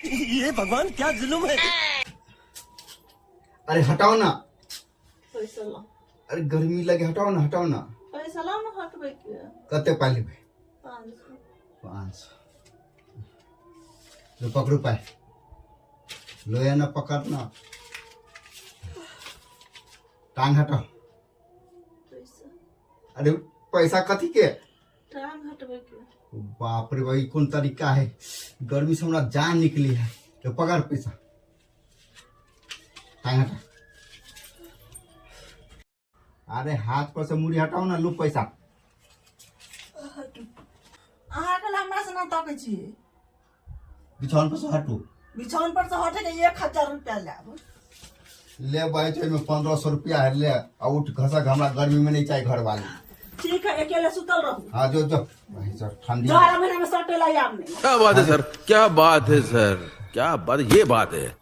ये भगवान क्या जुल्म है। अरे हटाओ ना, पैसा ला, अरे गर्मी लगे, हटाओ ना हटाओ ना। पैसा लाओ ना हटबे के। कते पाले भाई? 500। 500 लो पकड़ो पाए, लो या ना पकड़ना, टांग हटाओ। पैसा अरे पैसा कथी के? टांग हटबे के। बाप रे भाई, कौन तरीका है, गर्मी से हमरा जान निकली है। तो पकड़ पैसा, टांग हटा। अरे हाथ पर से मुड़ी हटाओ ना, लो पैसा। अहाँ के हमरा से ना ताकै छी। बिछौन पर से हटो। बिछौन पर से हटे के 1000 रुपया लेब। ले भाई, तो में 1500 रुपया है, ले उठ घसक, हमरा गर्मी में नहीं चाहिए घर वाली। ठीक है, अकेले सुतल रहू। हाँ जो जो भाई सर, ठंडी। 12 महीने में सटे ला याब नहीं। क्या बात है सर, क्या बात है सर, क्या बात, ये बात है।